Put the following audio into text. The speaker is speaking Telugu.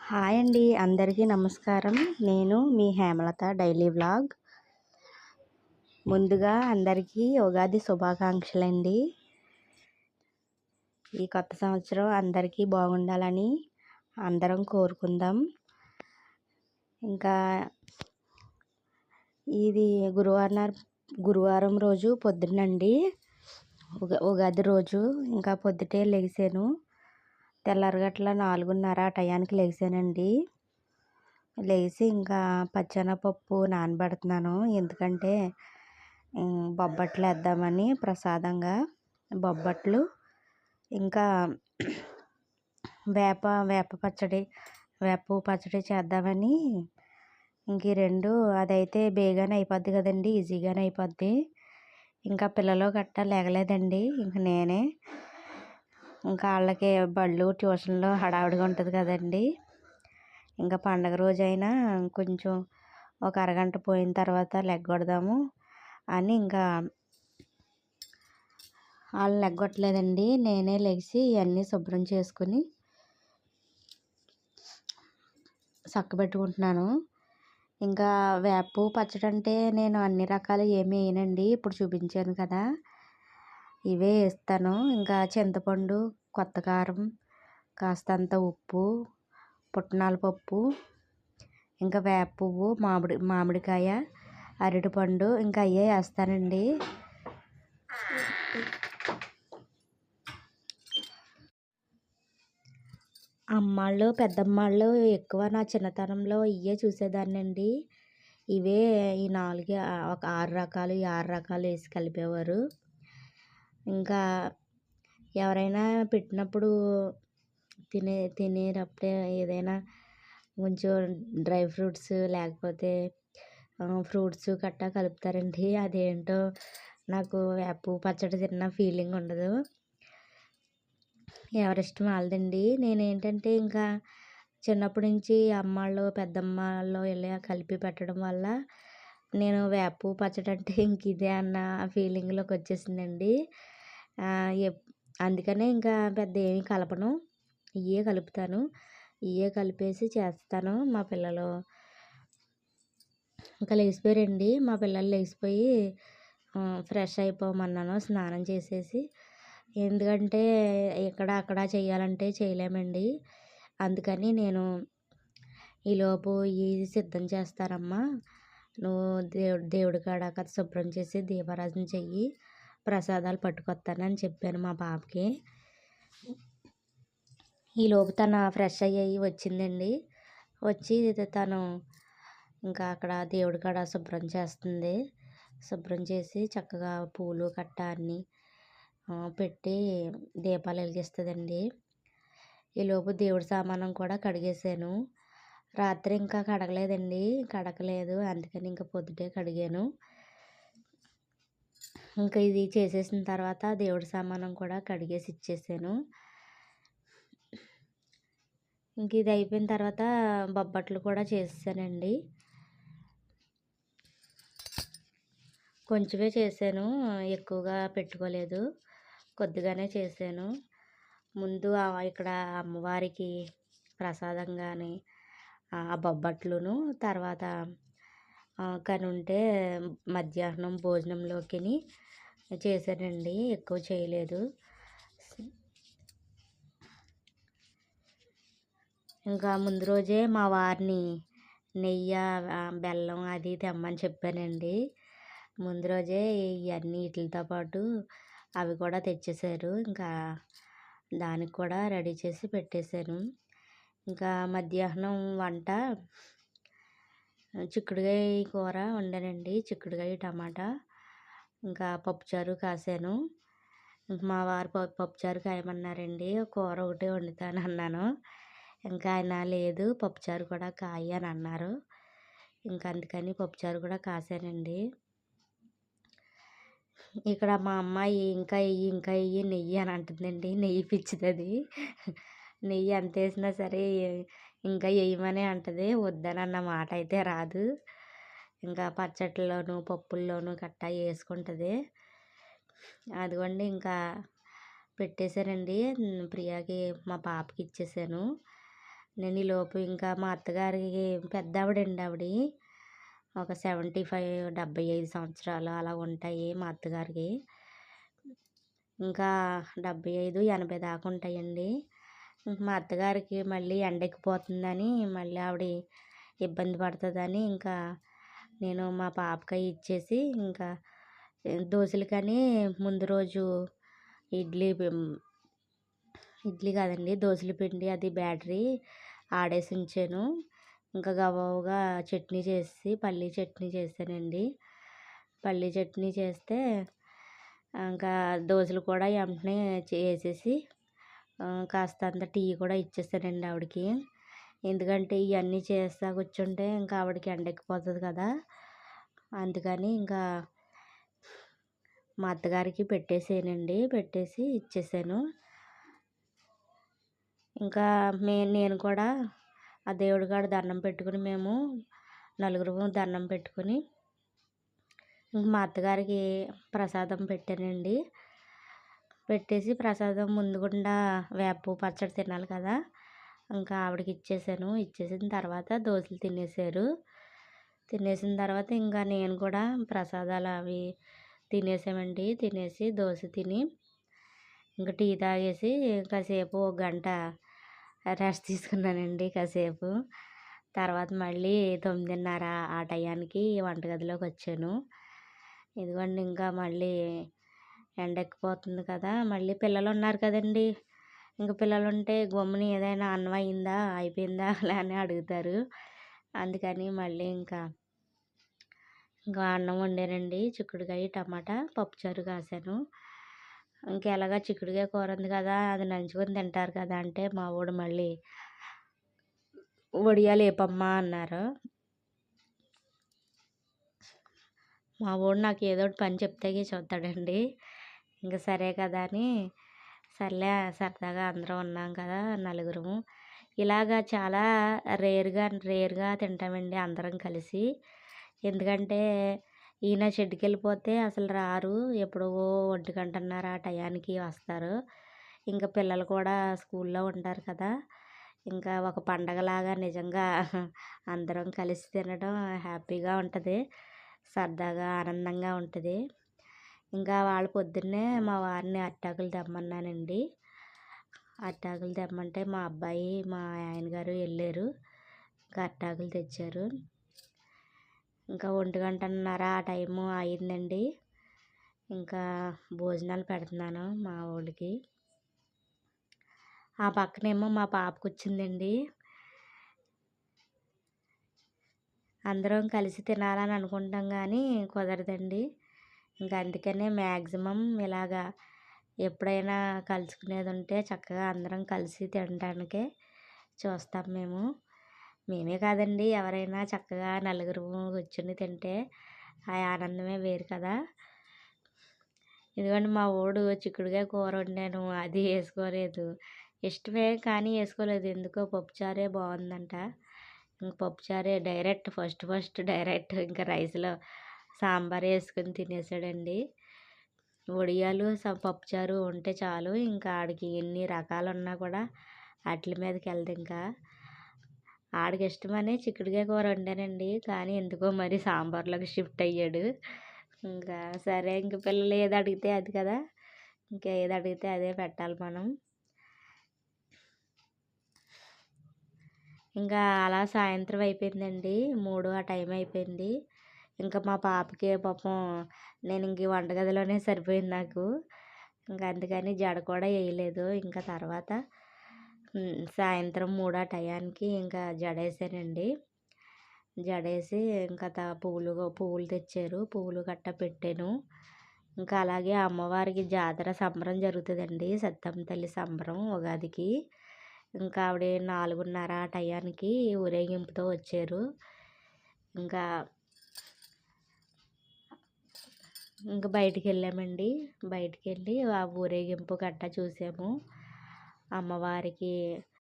హాయ్ అండి, అందరికీ నమస్కారం. నేను మీ హేమలత డైలీ వ్లాగ్. ముందుగా అందరికీ ఉగాది శుభాకాంక్షలండి. ఈ కొత్త సంవత్సరం అందరికీ బాగుండాలని అందరం కోరుకుందాం. ఇంకా ఇది గురువారం రోజు పొద్దునండి, ఉగాది రోజు. ఇంకా పొద్దుటే లెగిసాను, తెల్లారగట్ల 4:30 టయానికి లెగిసానండి. లేచి ఇంకా పచ్చెనపప్పు నానబెడుతున్నాను, ఎందుకంటే బొబ్బట్లు వేద్దామని ప్రసాదంగా. బొబ్బట్లు ఇంకా వేప పచ్చడి చేద్దామని. ఇంక ఈ రెండు, అదైతే బేగానే అయిపోద్ది కదండి, ఈజీగానే అయిపోద్ది. ఇంకా పిల్లలు గట్టా లేగలేదండి, ఇంక నేనే. ఇంకా వాళ్ళకి బళ్ళు ట్యూషన్లో హడావిడిగా ఉంటుంది కదండి. ఇంకా పండగ రోజైనా కొంచెం ఒక అరగంట పోయిన తర్వాత లెగ్గొడదాము అని ఇంకా వాళ్ళు లెగ్గొట్టలేదండి. నేనే లెగిసి ఇవన్నీ శుభ్రం చేసుకుని చక్కబెట్టుకుంటున్నాను. ఇంకా వేపు పచ్చడి అంటే నేను అన్ని రకాలు ఏమీ వేయనండి, ఇప్పుడు చూపించాను కదా, ఇవే వేస్తాను. ఇంకా చింతపండు, కొత్త కారం, కాస్తంత ఉప్పు, పుట్నాల పప్పు, ఇంకా వేప పువ్వు, మామిడికాయ, అరటిపండు, ఇంకా అయ్యే వేస్తానండి. అమ్మాళ్ళు పెద్దమ్మాళ్ళు ఎక్కువ నా చిన్నతనంలో ఇవే చూసేదాన్ని అండి. ఇవే ఈ 6 రకాలు వేసి కలిపేవారు. ఇంకా ఎవరైనా పెట్టినప్పుడు తినేటప్పుడే ఏదైనా కొంచెం డ్రై ఫ్రూట్స్ లేకపోతే ఫ్రూట్స్ గట్టా కలుపుతారండి. అదేంటో నాకు వేప పచ్చడి తిన్న ఫీలింగ్ ఉండదు. ఎవరిష్టం వాళ్ళదండి. నేనేంటంటే ఇంకా చిన్నప్పటి నుంచి అమ్మాళ్ళు పెద్దమ్మాళ్ళు ఇలా కలిపి పెట్టడం వల్ల నేను వేప పచ్చడి అంటే ఇంక ఇదే అన్న ఫీలింగ్లోకి వచ్చేసిందండి. అందుకనే ఇంకా పెద్ద ఏమి కలపను, ఇవే కలుపుతాను. ఇవే కలిపేసి చేస్తాను. మా పిల్లలు ఇంకా లేచిపోయారండి. మా పిల్లలు లేచిపోయి ఫ్రెష్ అయిపోమన్నాను, స్నానం చేసేసి. ఎందుకంటే అక్కడ చేయాలంటే చేయలేమండి. అందుకని నేను ఈలోపు ఇది సిద్ధం చేస్తారమ్మా, నువ్వు దేవుడి కాడ కథ శుభ్రం చేసి దీపారాధన చెయ్యి, ప్రసాదాలు పట్టుకొస్తానని చెప్పాను మా పాపకి. ఈలోపు తను ఫ్రెష్ అయ్యి వచ్చిందండి. వచ్చి తను ఇంకా అక్కడ దేవుడి కాడ శుభ్రం చేస్తుంది. శుభ్రం చేసి చక్కగా పూలు కట్ట అన్నీ పెట్టి దీపాలు వెలిగిస్తుందండి. ఈలోపు దేవుడి సామానం కూడా కడిగేసాను. రాత్రి ఇంకా కడగలేదు, అందుకని ఇంకా పొద్దుటే కడిగాను. ఇంకా ఇది చేసేసిన తర్వాత దేవుడి సామానం కూడా కడిగేసి ఇచ్చేసాను. ఇంక ఇది అయిపోయిన తర్వాత బొబ్బట్లు కూడా చేసేసానండి. కొంచెమే చేశాను, ఎక్కువగా పెట్టుకోలేదు, కొద్దిగానే చేశాను. ముందు ఇక్కడ అమ్మవారికి ప్రసాదంగాని ఆ బొబ్బట్లును, తర్వాత కానీ ఉంటే మధ్యాహ్నం భోజనంలోకి చేశానండి, ఎక్కువ చేయలేదు. ఇంకా ముందు రోజే మా వారిని నెయ్యి, బెల్లం అది తెమ్మని చెప్పానండి. ముందు రోజే ఇవన్నీ వీటితో పాటు అవి కూడా తెచ్చేసారు. ఇంకా దానికి కూడా రెడీ చేసి పెట్టేశాను. ఇంకా మధ్యాహ్నం వంట చిక్కుడుకాయ కూర వండానండి, చిక్కుడుకాయ టమాటా, ఇంకా పప్పుచారు కాసాను. మా వారు పప్పుచారు కాయమన్నారండి, కూర ఒకటే వండుతాను అన్నాను. ఇంకా ఆయన లేదు, పప్పుచారు కూడా కాయి అని అన్నారు. ఇంకా అందుకని పప్పుచారు కూడా కాసానండి. ఇక్కడ మా అమ్మాయి ఇంకా వెయ్యి నెయ్యి అని అంటుందండి, నెయ్యి పిచ్చిది. నెయ్యి ఎంత వేసినా సరే ఇంకా వేయమనే అంటుంది, వద్దనన్న మాట అయితే రాదు. ఇంకా పచ్చట్లలోను పప్పుల్లోనూ గట్టా వేసుకుంటుంది. అదిగోండి ఇంకా పెట్టేశానండి, ప్రియాకి మా పాపకి ఇచ్చేసాను. నేను ఈలోపు ఇంకా మా అత్తగారికి పెద్దావిడండి ఆవిడ. ఒక 75, 75 సంవత్సరాలు అలా ఉంటాయి మా అత్తగారికి. ఇంకా 75, 80 దాకా ఉంటాయండి. ఇంక మా అత్తగారికి మళ్ళీ ఎండెక్కిపోతుందని మళ్ళీ ఆవిడ ఇబ్బంది పడుతుందని ఇంకా నేను మా పాపకయి ఇచ్చేసి ఇంకా దోసెలకని ముందు రోజు ఇడ్లీ ఇడ్లీ కాదండి, దోసెల పిండి అది బ్యాటరీ ఆడేసి ఉంచాను. ఇంకా గబగబా చట్నీ చేసి పల్లీ చట్నీ చేశానండి. పల్లీ చట్నీ చేస్తే ఇంకా దోసెలు కూడా వెంటనే చేసేసి కాస్తంత టీ కూడా ఇచ్చేసానండి ఆవిడకి. ఎందుకంటే ఇవన్నీ చేస్తా కూర్చుంటే ఇంకా ఆవిడకి ఎండెక్కిపోతుంది కదా, అందుకని ఇంకా మా అత్తగారికి పెట్టేసానండి. పెట్టేసి ఇచ్చేసాను. ఇంకా నేను కూడా ఆ దేవుడి కాడ దండం పెట్టుకుని మేము నలుగురు దండం పెట్టుకుని ఇంక మా అత్తగారికి ప్రసాదం పెట్టానండి. పెట్టేసి ప్రసాదం ముందుగుండా వేప పచ్చడి తినాలి కదా, ఇంకా ఆవిడకి ఇచ్చేసాను. ఇచ్చేసిన తర్వాత దోసెలు తినేసారు. తినేసిన తర్వాత ఇంకా నేను కూడా ప్రసాదాలు అవి తినేసామండి. తినేసి దోశ తిని ఇంకా టీ తాగేసి కాసేపు ఒక గంట రెస్ట్ తీసుకున్నానండి కాసేపు. తర్వాత మళ్ళీ 9:30 ఆ టయానికి వంటగదిలోకి వచ్చాను. ఇదిగోండి ఇంకా మళ్ళీ ఎండెక్కిపోతుంది కదా, మళ్ళీ పిల్లలు ఉన్నారు కదండి. ఇంక పిల్లలు ఉంటే గమ్ముని ఏదైనా అన్నం అయిందా అయిపోయిందా అలా అని అడుగుతారు. అందుకని మళ్ళీ ఇంకా అన్నం వండానండి. చిక్కుడుకాయ టమాటా పప్పుచారు కాసాను. ఇంకా ఎలాగా చిక్కుడుకాయ కూర ఉంది కదా, అది నంచుకొని తింటారు కదా అంటే మా వాడు మళ్ళీ వడియాలు వేపమ్మా అన్నారు. మా వాడు నాకు ఏదో ఒకటి పని చెప్తే చూస్తాడండి. ఇంకా సరే కదా అని సర్లే సరదాగా అందరం ఉన్నాం కదా నలుగురము. ఇలాగా చాలా రేర్గా తింటామండి అందరం కలిసి. ఎందుకంటే ఈయన షెడ్కి వెళ్ళిపోతే అసలు రారు. ఎప్పుడో 1:30 ఆ టయానికి వస్తారు. ఇంకా పిల్లలు కూడా స్కూల్లో ఉంటారు కదా, ఇంకా ఒక పండగలాగా నిజంగా అందరం కలిసి తినడం హ్యాపీగా ఉంటుంది. సరదాగా ఆనందంగా ఉంటుంది. ఇంకా వాళ్ళు పొద్దున్నే మా వారిని అరిటాకులు తెమ్మన్నానండి. అరిటాకులు తెమ్మంటే మా అబ్బాయి మా ఆయన గారు వెళ్ళారు. ఇంకా అరిటాకులు తెచ్చారు. ఇంకా 1:30 ఆ టైము అయిందండి. ఇంకా భోజనాలు పెడుతున్నాను మా వాళ్ళకి. ఆ పక్కనేమో మా పాపకు వచ్చిందండి. అందరం కలిసి తినాలని అనుకుంటాం కానీ కుదరదండి. ఇంకా అందుకనే మ్యాక్సిమం ఇలాగా ఎప్పుడైనా కలుసుకునేది ఉంటే చక్కగా అందరం కలిసి తినడానికే చూస్తాం మేము. మేమే కాదండి, ఎవరైనా చక్కగా నలుగురు కూర్చుని తింటే ఆ ఆనందమే వేరు కదా. ఇదిగోండి మా వాడు చిక్కుడుకాయ కూర వండాను, అది వేసుకోలేదు. ఇష్టమే కానీ వేసుకోలేదు. ఎందుకో పప్పుచారే బాగుందంట. ఇంక పప్పుచారే డైరెక్ట్ ఫస్ట్ డైరెక్ట్ ఇంకా రైస్లో సాంబార్ వేసుకొని తినేసాడండి. వడియాలు పప్పుచారు ఉంటే చాలు, ఇంకా ఆడికి ఎన్ని రకాలు ఉన్నా కూడా వాటి మీదకి వెళ్ళదు. ఇంకా ఆడికి ఇష్టమని చిక్కుడుకాయ కూర వండానండి, కానీ ఎందుకో మరి సాంబార్లోకి షిఫ్ట్ అయ్యాడు. ఇంకా సరే ఇంక పిల్లలు ఏది అడిగితే అది కదా, ఇంకా ఏది అడిగితే అదే పెట్టాలి మనం. ఇంకా అలా సాయంత్రం అయిపోయిందండి, 3 ఆ టైం అయిపోయింది. ఇంకా మా పాపకి పాపం నేను ఇంక వంటగదిలోనే సరిపోయింది నాకు. ఇంకా అందుకని జడ కూడా వేయలేదు. ఇంకా తర్వాత సాయంత్రం 3 ఆ టయానికి ఇంకా జడేసానండి. జడేసి ఇంకా పువ్వులు తెచ్చారు, పువ్వులు గట్టా పెట్టాను. ఇంకా అలాగే అమ్మవారికి జాతర సంబరం జరుగుతుందండి, సత్తమ్మ తల్లి సంబరం ఉగాదికి. ఇంకా ఆవిడ 4:30 ఆ టయానికి ఊరేగింపుతో వచ్చారు. ఇంకా బయటికి వెళ్ళామండి. బయటికి వెళ్ళి ఆ ఊరేగింపు గట్టా చూసాము. అమ్మవారికి